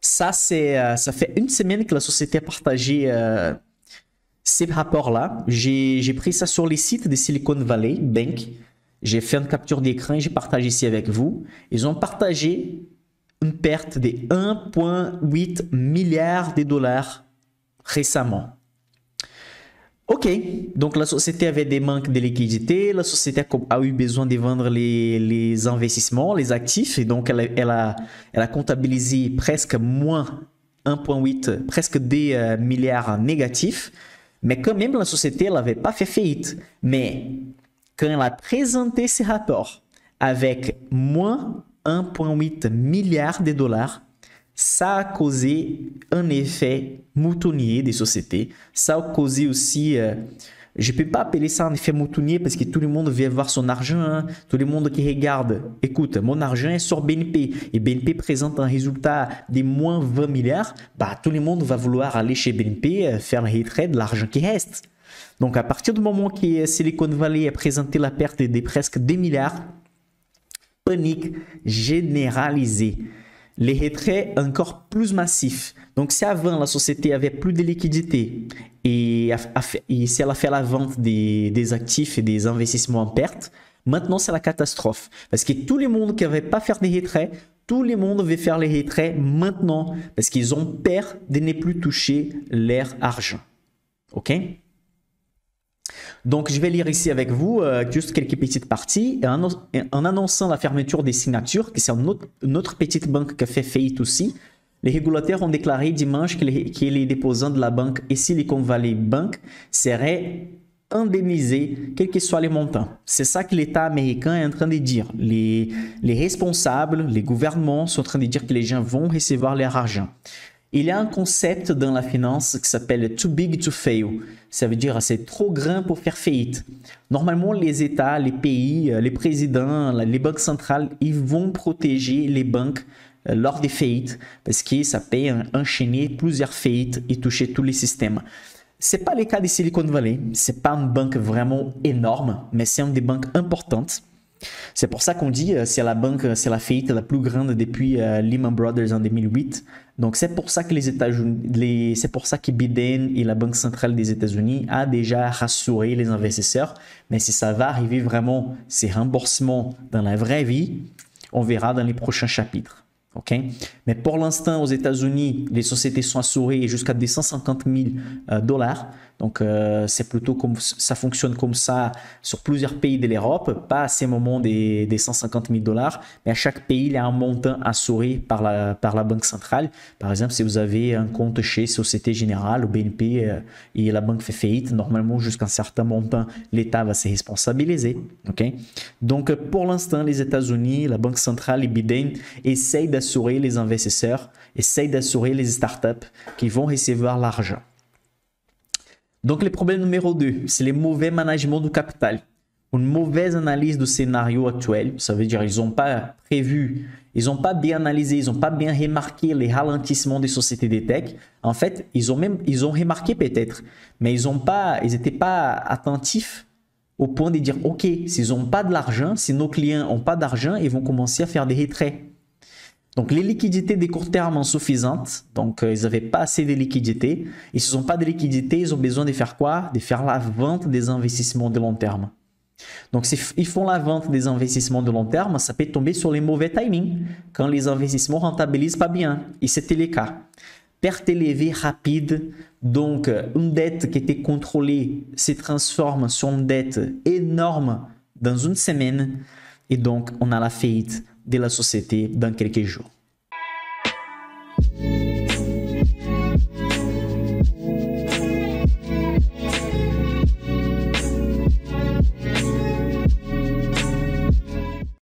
Ça fait une semaine que la société a partagé ces rapports-là. J'ai pris ça sur les sites de Silicon Valley Bank. J'ai fait une capture d'écran et j'ai partagé ici avec vous. Ils ont partagé une perte de 1,8 milliard de dollars récemment. Ok, donc la société avait des manques de liquidité, la société a eu besoin de vendre les investissements, les actifs, et donc elle a comptabilisé presque moins 1,8, presque des milliards négatifs, mais quand même la société n'avait pas fait faillite. Mais quand elle a présenté ses rapports avec moins 1,8 milliard de dollars, ça a causé un effet moutonnier des sociétés. Ça a causé aussi, je ne peux pas appeler ça un effet moutonnier parce que tout le monde veut voir son argent. Hein. Tout le monde qui regarde, écoute, mon argent est sur BNP et BNP présente un résultat de moins 20 milliards. Bah, tout le monde va vouloir aller chez BNP faire le retrait de l'argent qui reste. Donc, à partir du moment que Silicon Valley a présenté la perte de presque 2 milliards, panique généralisée. Les retraits encore plus massifs. Donc, si avant la société avait plus de liquidité et si elle a fait la vente des actifs et des investissements en perte, maintenant c'est la catastrophe. Parce que tout le monde qui n'avait pas fait des retraits, tout le monde veut faire les retraits maintenant parce qu'ils ont peur de ne plus toucher leur argent. OK? Donc, je vais lire ici avec vous juste quelques petites parties. En annonçant la fermeture des signatures, qui c'est une autre petite banque qui a fait faillite aussi, les régulateurs ont déclaré dimanche que les déposants de la banque et Silicon Valley Bank seraient indemnisés, quels que soient les montants. C'est ça que l'État américain est en train de dire. Les responsables, les gouvernements sont en train de dire que les gens vont recevoir leur argent. Il y a un concept dans la finance qui s'appelle too big to fail. Ça veut dire c'est trop grand pour faire faillite. Normalement, les États, les pays, les présidents, les banques centrales, ils vont protéger les banques lors des faillites parce que ça peut enchaîner plusieurs faillites et toucher tous les systèmes. Ce n'est pas le cas de Silicon Valley. Ce n'est pas une banque vraiment énorme, mais c'est une des banques importantes. C'est pour ça qu'on dit c'est la faillite la plus grande depuis Lehman Brothers en 2008. Donc c'est pour ça que c'est pour ça que Biden et la Banque centrale des États-Unis a déjà rassuré les investisseurs. Mais si ça va arriver vraiment ces remboursements dans la vraie vie, on verra dans les prochains chapitres. Okay? Mais pour l'instant, aux États-Unis, les sociétés sont assurées jusqu'à 250 000 dollars. Donc, c'est plutôt comme ça fonctionne comme ça sur plusieurs pays de l'Europe, pas à ces moments des 150 000 dollars, mais à chaque pays, il y a un montant assuré par la Banque centrale. Par exemple, si vous avez un compte chez Société Générale ou BNP et la banque fait faillite, normalement, jusqu'à un certain montant, l'État va se responsabiliser. Okay? Donc, pour l'instant, les États-Unis, la Banque centrale et Biden essayent d'assurer les investisseurs, essayent d'assurer les startups qui vont recevoir l'argent. Donc, le problème numéro 2, c'est le mauvais management du capital. Une mauvaise analyse du scénario actuel, ça veut dire qu'ils n'ont pas prévu, ils n'ont pas bien analysé, ils n'ont pas bien remarqué les ralentissements des sociétés de tech. En fait, ils ont remarqué peut-être, mais ils n'étaient pas attentifs au point de dire, OK, s'ils n'ont pas de l'argent, si nos clients n'ont pas d'argent, ils vont commencer à faire des retraits. Donc, les liquidités de court terme insuffisantes. Donc, ils n'avaient pas assez de liquidités. Et s'ils n'ont pas de liquidités, ils ont besoin de faire quoi? De faire la vente des investissements de long terme. Donc, s'ils font la vente des investissements de long terme, ça peut tomber sur les mauvais timings, quand les investissements ne rentabilisent pas bien. Et c'était le cas. Perte élevée rapide. Donc, une dette qui était contrôlée se transforme sur une dette énorme dans une semaine. Et donc, on a la faillite de la société dans quelques jours.